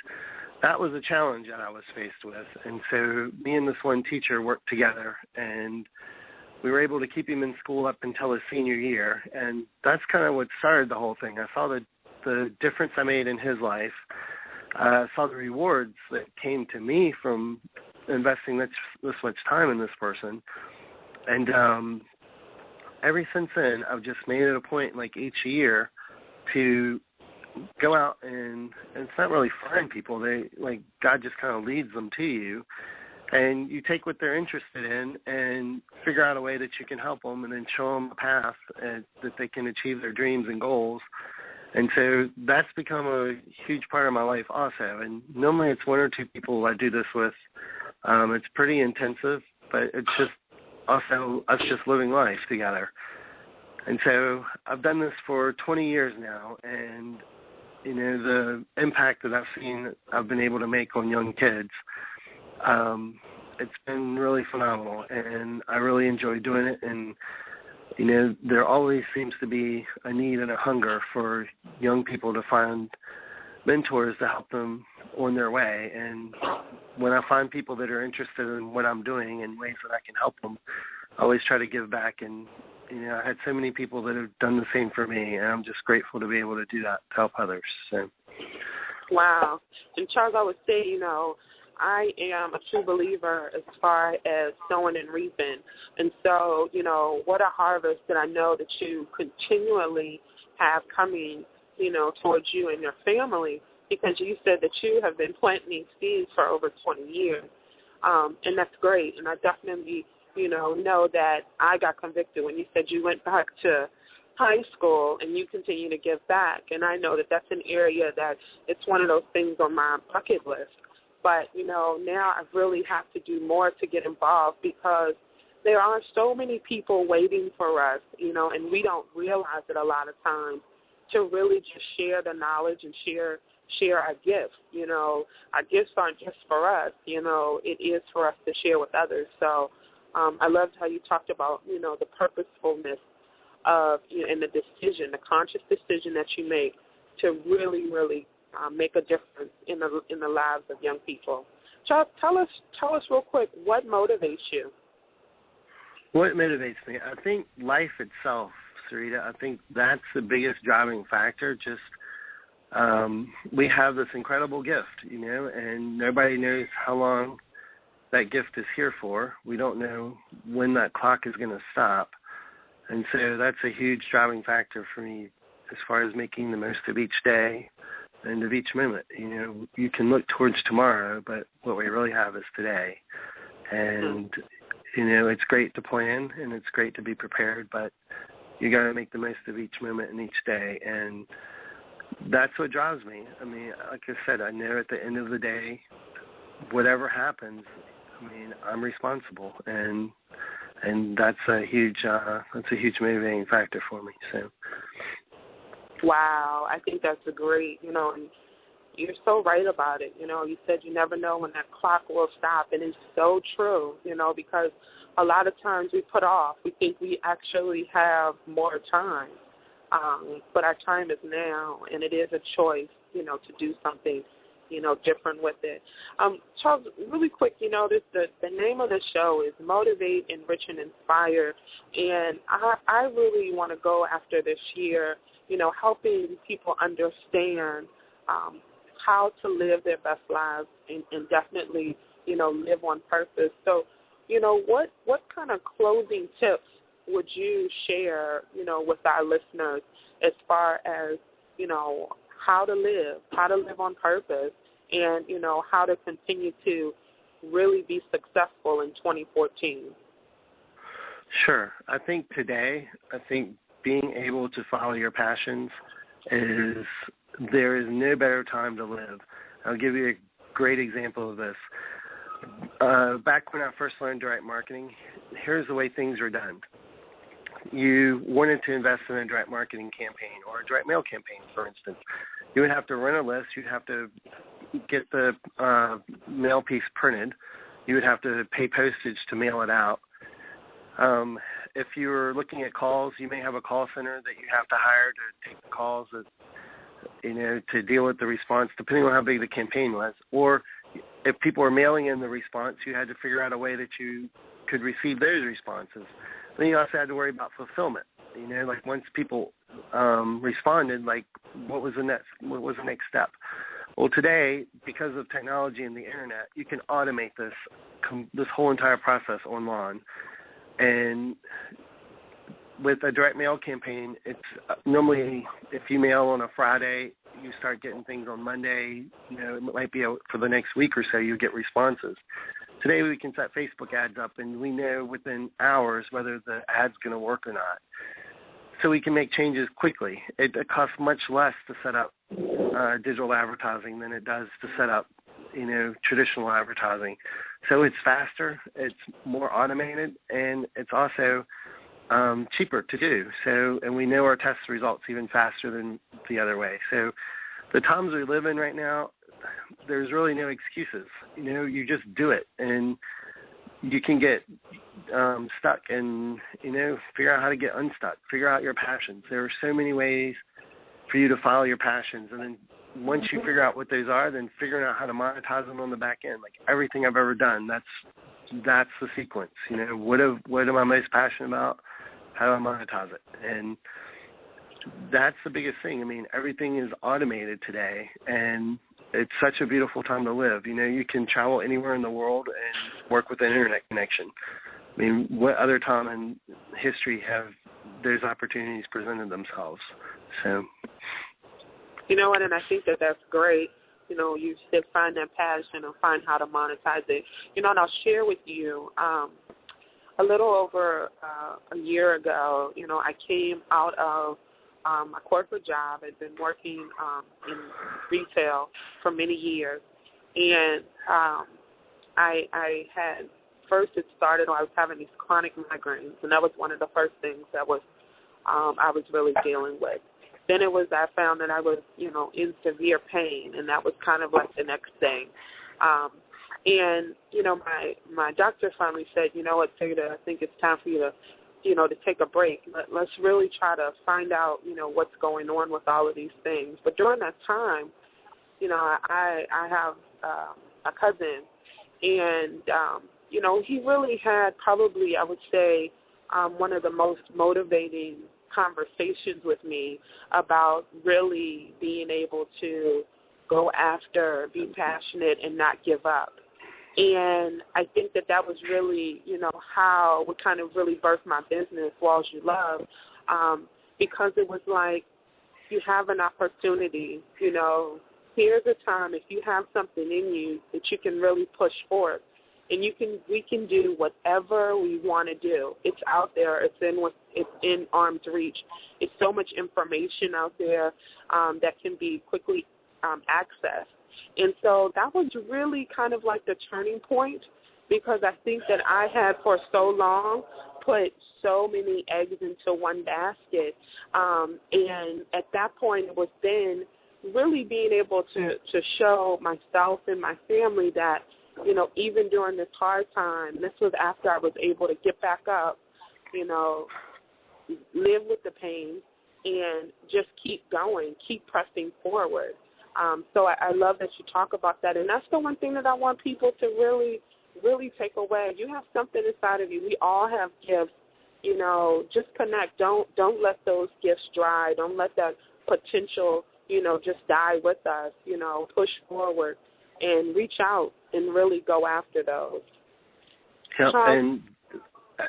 that was a challenge that I was faced with. And so me and this one teacher worked together, and we were able to keep him in school up until his senior year, and that's kind of what started the whole thing. I saw the difference I made in his life saw the rewards that came to me from investing this much time in this person. And ever since then, I've just made it a point, like each year, to go out and it's not really find people. They, like, God just kind of leads them to you. And you take what they're interested in and figure out a way that you can help them, and then show them a path that they can achieve their dreams and goals. And so that's become a huge part of my life also. And normally it's one or two people I do this with. It's pretty intensive, but it's just also us just living life together. And so I've done this for 20 years now, and, you know, the impact that I've been able to make on young kids, it's been really phenomenal, and I really enjoy doing it. And, you know, there always seems to be a need and a hunger for young people to find mentors to help them on their way. And when I find people that are interested in what I'm doing and ways that I can help them, I always try to give back. And, you know, I had so many people that have done the same for me, and I'm just grateful to be able to do that, to help others. So. Wow. And Charles, I would say, you know, I am a true believer as far as sowing and reaping. And so, you know, what a harvest that I know that you continually have coming, you know, towards you and your family, because you said that you have been planting these seeds for over 20 years. And that's great. And I definitely, you know that I got convicted when you said you went back to high school and you continue to give back. And I know that that's an area that it's one of those things on my bucket list. But, you know, now I really have to do more to get involved, because there are so many people waiting for us, you know, and we don't realize it a lot of times, to really just share the knowledge and share our gifts. You know, our gifts aren't just for us, you know, it is for us to share with others. So I loved how you talked about, you know, the purposefulness of, you know, and the decision, the conscious decision that you make to really, really make a difference in the lives of young people. Charles, tell us real quick, what motivates you? What motivates me? I think life itself, Sarita. I think that's the biggest driving factor. Just we have this incredible gift, you know, and nobody knows how long that gift is here for. We don't know when that clock is going to stop. And so that's a huge driving factor for me as far as making the most of each day and of each moment. You know, you can look towards tomorrow, but what we really have is today. And, you know, it's great to plan and it's great to be prepared, but you got to make the most of each moment and each day. And that's what drives me. I mean, like I said, I know at the end of the day, whatever happens, I mean, I'm responsible, and that's a huge motivating factor for me. So. Wow, I think that's a great, you know, and you're so right about it. You know, you said you never know when that clock will stop, and it's so true, you know, because a lot of times we put off. We think we actually have more time, but our time is now, and it is a choice, you know, to do something, you know, different with it. Charles, really quick, you know, the name of the show is Motivate, Enrich, and Inspire, and I really want to go after this year, you know, helping people understand how to live their best lives and definitely, you know, live on purpose. So, you know, what kind of closing tips would you share, you know, with our listeners as far as, you know, how to live on purpose, and, you know, how to continue to really be successful in 2014? Sure. I think being able to follow your passions there is no better time to live. I'll give you a great example of this. Back when I first learned direct marketing, here's the way things were done. You wanted to invest in a direct marketing campaign or a direct mail campaign, for instance. You would have to rent a list. You'd have to get the mail piece printed. You would have to pay postage to mail it out. If you were looking at calls, you may have a call center that you have to hire to take the calls, you know, to deal with the response, depending on how big the campaign was. Or if people were mailing in the response, you had to figure out a way that you could receive those responses. Then you also had to worry about fulfillment. You know, like once people responded, like what was the next step? Well, today, because of technology and the internet, you can automate this whole entire process online. And with a direct mail campaign, it's normally if you mail on a Friday, you start getting things on Monday. It might be for the next week or so you get responses. Today we can set Facebook ads up, and we know within hours whether the ad's going to work or not. So we can make changes quickly. It costs much less to set up digital advertising than it does to set up, traditional advertising. So it's faster, it's more automated, and it's also cheaper to do. So, and we know our test results even faster than the other way. So the times we live in right now, there's really no excuses. You just do it, and you can get stuck and, figure out how to get unstuck, figure out your passions. There are so many ways for you to follow your passions. And then once you figure out what those are, then figuring out how to monetize them on the back end. Like everything I've ever done, that's the sequence. What am I most passionate about? How do I monetize it? And that's the biggest thing. I mean, everything is automated today, and it's such a beautiful time to live. You can travel anywhere in the world and work with an internet connection. I mean, what other time in history have those opportunities presented themselves? So, you know what, and I think that's great. You should find that passion and find how to monetize it. And I'll share with you, a little over a year ago, I came out of a corporate job. I'd been working in retail for many years, and I had first it started when I was having these chronic migraines, and that was one of the first things that was I was really dealing with. Then I found that I was in severe pain, and that was kind of like the next thing. And my doctor finally said, what, Theda, I think it's time for you to take a break. Let's really try to find out, what's going on with all of these things. But during that time, I have a cousin, and, he really had probably, I would say, one of the most motivating conversations with me about really being able to go after, be passionate, and not give up. And I think that was really, how we kind of really birthed my business, Walls You Love, because it was like you have an opportunity, here's a time if you have something in you that you can really push forth, and we can do whatever we want to do. It's out there. It's in arm's reach. It's so much information out there that can be quickly accessed. And so that was really kind of like the turning point, because I think that I had for so long put so many eggs into one basket. And at that point it was then really being able to show myself and my family that, even during this hard time, this was after I was able to get back up, live with the pain and just keep going, keep pressing forward. So I love that you talk about that. And that's the one thing that I want people to really, really take away. You have something inside of you. We all have gifts. Just connect. Don't let those gifts dry. Don't let that potential, just die with us. Push forward and reach out and really go after those. Yeah, and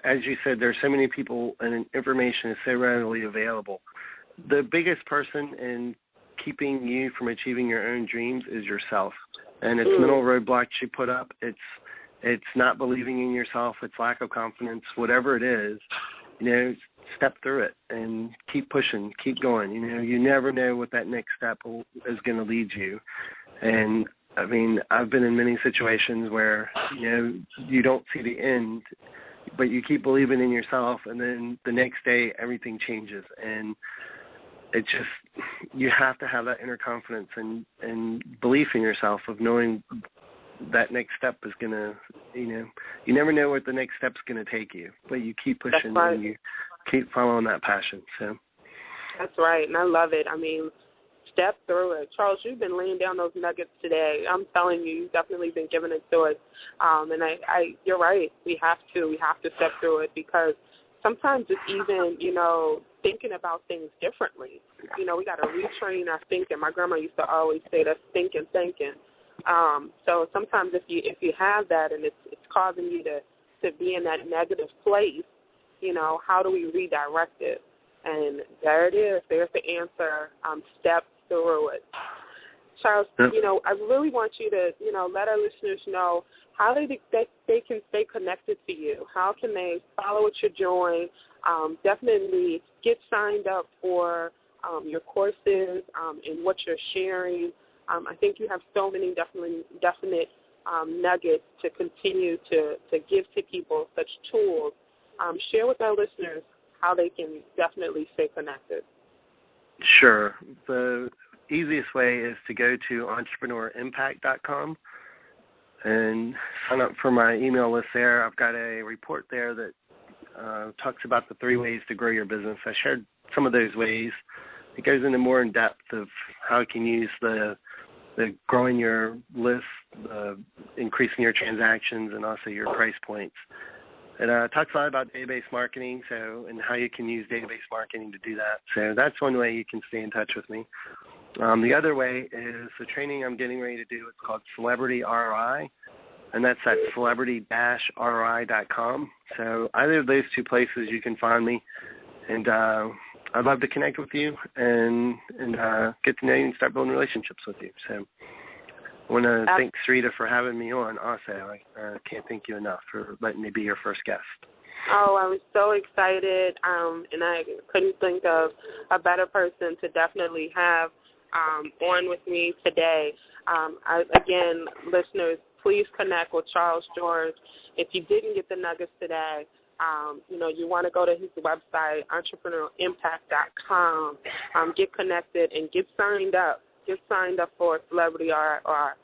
as you said, there's so many people and information is so readily available. The biggest person in keeping you from achieving your own dreams is yourself. And it's mental roadblocks you put up. It's not believing in yourself. It's lack of confidence. Whatever it is, step through it and keep pushing, keep going. You never know what that next step is going to lead you. And I mean, I've been in many situations where, you don't see the end, but you keep believing in yourself, and then the next day everything changes. And it's just, you have to have that inner confidence and belief in yourself of knowing that next step is going to, you never know what the next step's going to take you, but you keep pushing and you keep following that passion. So that's right, and I love it. I mean, step through it. Charles, you've been laying down those nuggets today. I'm telling you, you've definitely been giving it to us. And you're right. We have to step through it, because sometimes it's even, thinking about things differently. We got to retrain our thinking. My grandma used to always say that's thinking. So sometimes if you have that and it's causing you to be in that negative place, how do we redirect it? And there it is. There's the answer. Step through it. Charles, I really want you to, let our listeners know how they can stay connected to you. How can they follow what you're doing? Definitely get signed up for your courses and what you're sharing. I think you have so many definite nuggets to continue to give to people, such tools. Share with our listeners how they can definitely stay connected. Sure. The easiest way is to go to entrepreneurimpact.com and sign up for my email list there. I've got a report there that talks about the 3 ways to grow your business. I shared some of those ways. It goes into more in depth of how you can use the growing your list, increasing your transactions, and also your price points. It talks a lot about database marketing, and how you can use database marketing to do that. So that's one way you can stay in touch with me. The other way is the training I'm getting ready to do. It's called Celebrity ROI, and that's at celebrity-roi.com. So either of those 2 places you can find me, and I'd love to connect with you and get to know you and start building relationships with you. So I want to thank Sarita for having me on also. I can't thank you enough for letting me be your first guest. Oh, I was so excited, and I couldn't think of a better person to definitely have on with me today. Again, listeners, please connect with Charles George. If you didn't get the nuggets today, you want to go to his website, entrepreneurimpact.com, get connected and get signed up. Get signed up for Celebrity RR.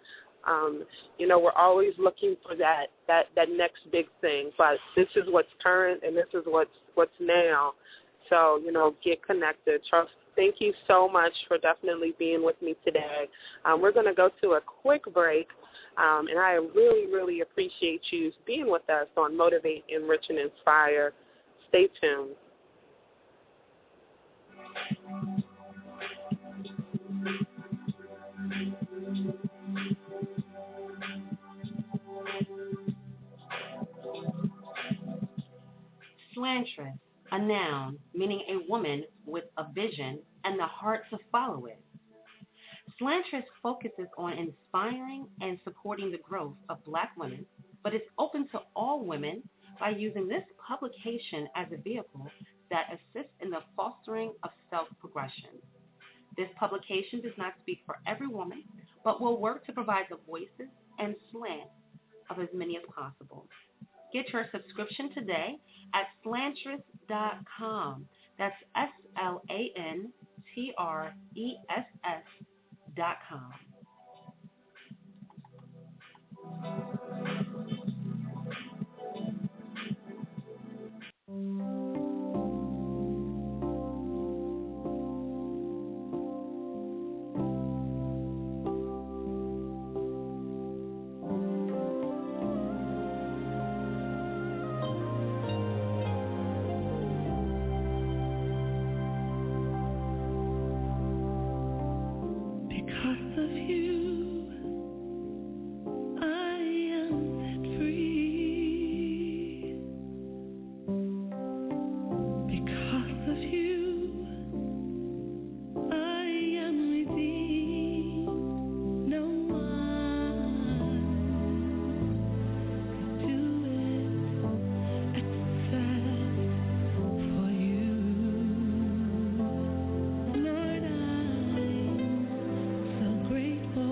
We're always looking for that next big thing, but this is what's current and this is what's now. So, get connected. Charles, thank you so much for definitely being with me today. We're going to go to a quick break, and I really, really appreciate you being with us on Motivate, Enrich, and Inspire. Stay tuned. Slantress, a noun meaning a woman with a vision and the heart to follow it. Slantress focuses on inspiring and supporting the growth of Black women, but is open to all women by using this publication as a vehicle that assists in the fostering of self-progression. This publication does not speak for every woman, but will work to provide the voices and slant of as many as possible. Get your subscription today at slantress.com. That's SLANTRESS.com. Grateful.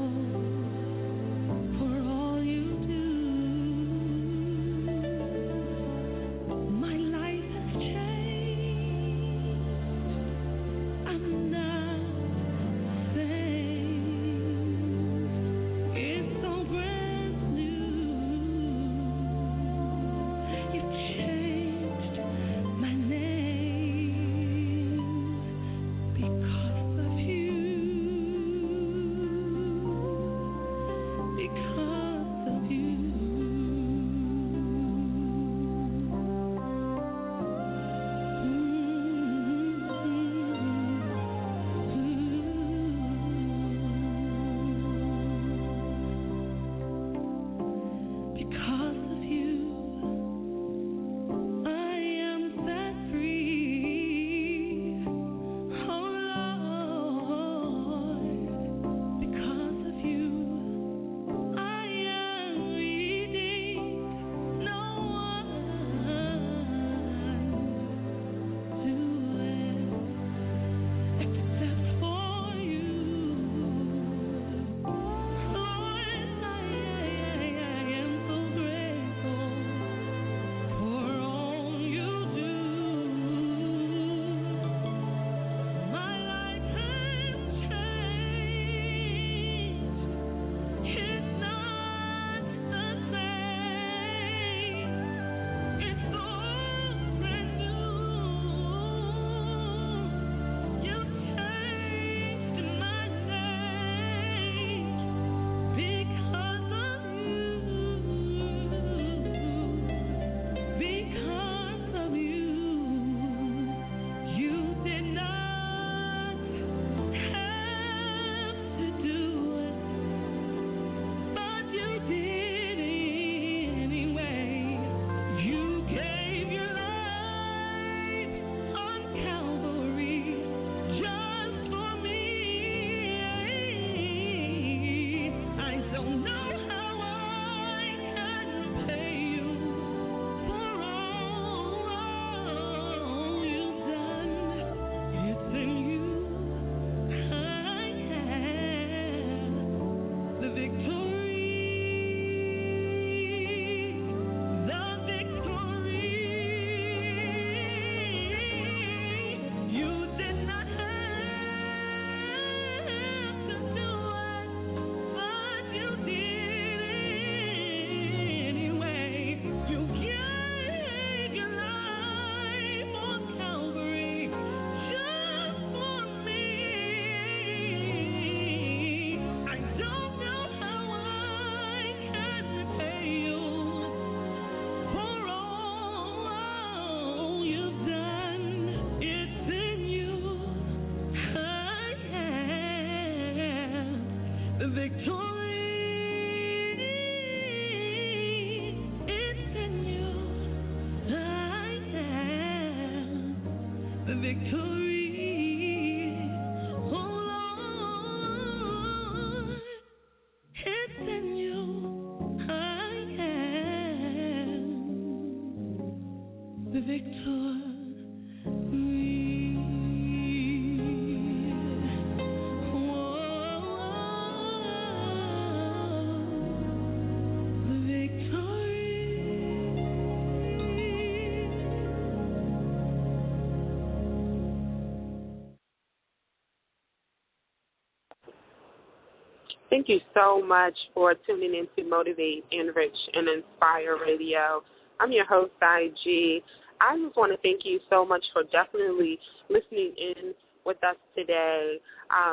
Thank you so much for tuning in to Motivate, Enrich, and Inspire Radio. I'm your host, IG. I just want to thank you so much for definitely listening in with us today.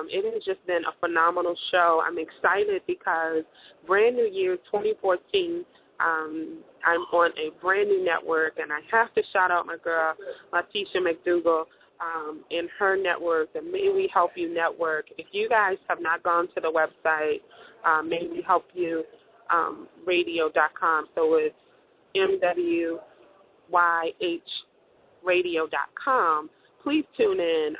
It has just been a phenomenal show. I'm excited because brand new year 2014, I'm on a brand new network, and I have to shout out my girl, Letitia McDougall, in her network, the May We Help You network. If you guys have not gone to the website, May We Help You radio.com, so it's MWYH please tune in.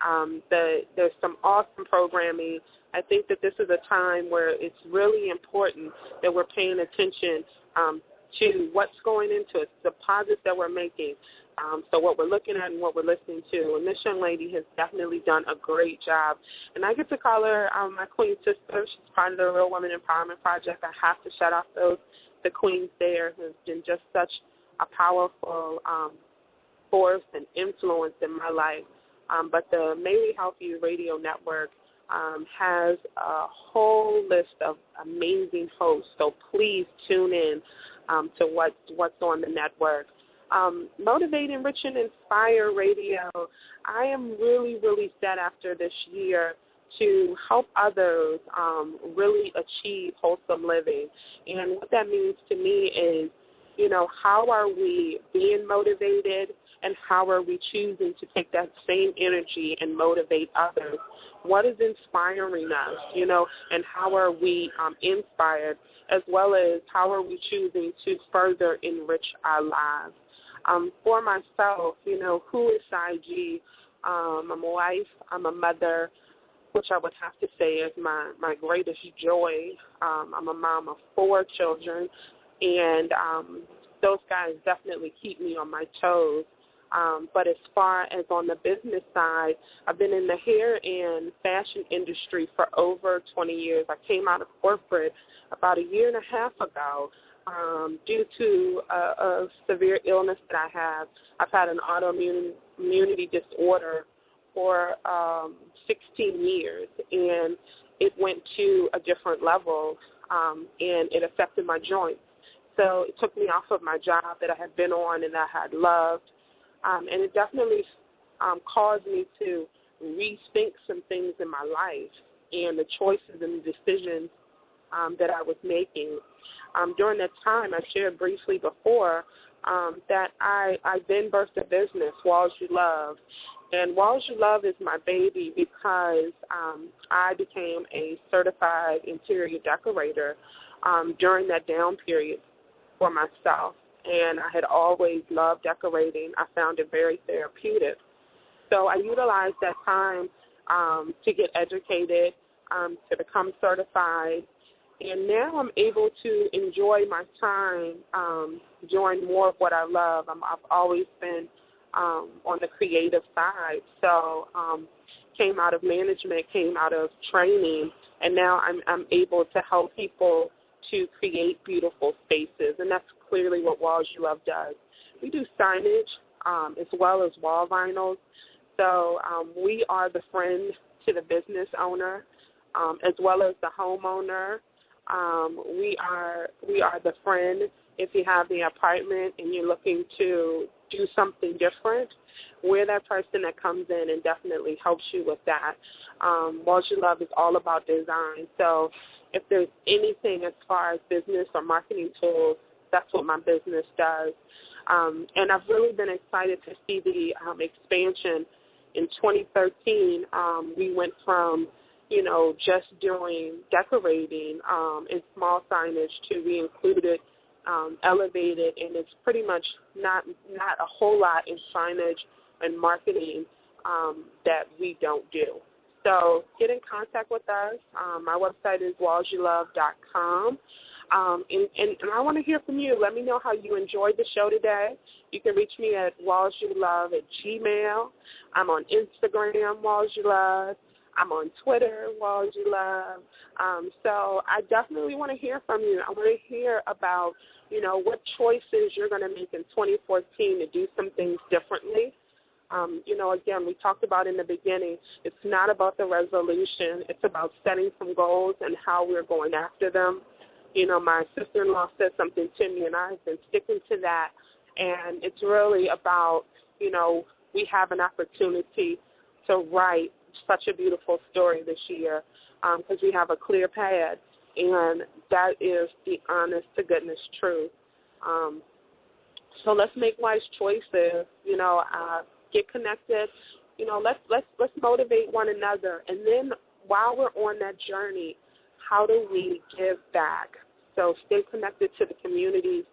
There's some awesome programming. I think that this is a time where it's really important that we're paying attention to what's going into it, the deposits that we're making. So what we're looking at and what we're listening to. And this young lady has definitely done a great job. And I get to call her my queen sister. She's part of the Real Women Empowerment Project. I have to shout out the queens there who have been just such a powerful force and influence in my life. But the May We Help You Radio Network has a whole list of amazing hosts. So please tune in to what's on the network. Motivate, Enrich, and Inspire Radio. I am really, really set after this year to help others really achieve wholesome living. And what that means to me is, how are we being motivated and how are we choosing to take that same energy and motivate others? What is inspiring us, and how are we inspired, as well as how are we choosing to further enrich our lives? For myself, who is IG? I'm a wife, I'm a mother, which I would have to say is my greatest joy. I'm a mom of 4 children, and those guys definitely keep me on my toes. But as far as on the business side, I've been in the hair and fashion industry for over 20 years. I came out of corporate about a year and a half ago. Due to a severe illness that I have. I've had an autoimmunity disorder for 16 years, and it went to a different level, and it affected my joints. So it took me off of my job that I had been on and I had loved, and it definitely caused me to rethink some things in my life and the choices and the decisions that I was making. During that time, I shared briefly before that I then birthed a business, Walls You Love. And Walls You Love is my baby because I became a certified interior decorator during that down period for myself. And I had always loved decorating. I found it very therapeutic. So I utilized that time to get educated, to become certified. And now I'm able to enjoy my time doing more of what I love. I've always been on the creative side. So came out of management, came out of training, and now I'm able to help people to create beautiful spaces. And that's clearly what Walls You Love does. We do signage as well as wall vinyls. So we are the friend to the business owner as well as the homeowner. We are the friend if you have the apartment and you're looking to do something different. We're that person that comes in and definitely helps you with that. Walls You Love is all about design. So if there's anything as far as business or marketing tools, that's what my business does. And I've really been excited to see the expansion. In 2013, we went from just doing decorating and small signage to be included, elevated, and it's pretty much not a whole lot in signage and marketing that we don't do. So get in contact with us. My website is wallsyouLove.com. And I want to hear from you. Let me know how you enjoyed the show today. You can reach me at wallsyouLove@gmail. I'm on Instagram, wallsyouLove. I'm on Twitter, wallsyouLove. So I definitely want to hear from you. I want to hear about, what choices you're going to make in 2014 to do some things differently. Again, we talked about in the beginning, it's not about the resolution. It's about setting some goals and how we're going after them. My sister-in-law said something to me, and I've been sticking to that. And it's really about, we have an opportunity to write such a beautiful story this year because we have a clear path, and that is the honest-to-goodness truth. So let's make wise choices, get connected, let's motivate one another. And then while we're on that journey, how do we give back? So stay connected to the communities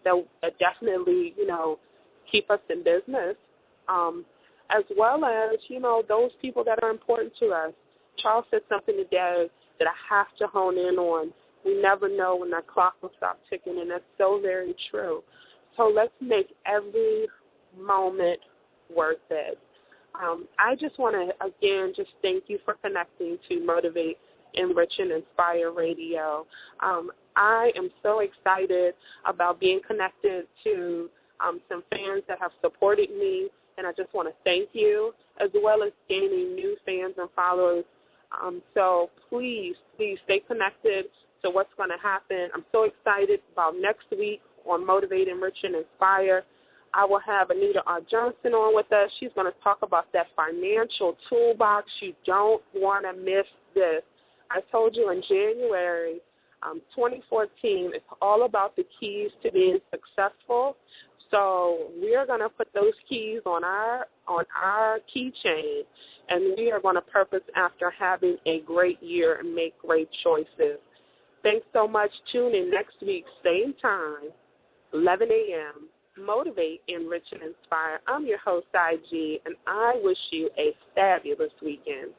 that definitely, keep us in business, as well as, those people that are important to us. Charles said something today that I have to hone in on. We never know when that clock will stop ticking, and that's so very true. So let's make every moment worth it. I just want to, again, just thank you for connecting to Motivate, Enrich, and Inspire Radio. I am so excited about being connected to some fans that have supported me, and I just want to thank you, as well as gaining new fans and followers. So please stay connected to what's going to happen. I'm so excited about next week on Motivate, Enrich, and Inspire. I will have Anita R. Johnson on with us. She's going to talk about that financial toolbox. You don't want to miss this. I told you in January 2014, it's all about the keys to being successful. So we are going to put those keys on our keychain, and we are going to purpose after having a great year and make great choices. Thanks so much. Tune in next week, same time, 11 a.m., Motivate, Enrich, and Inspire. I'm your host, IG, and I wish you a fabulous weekend.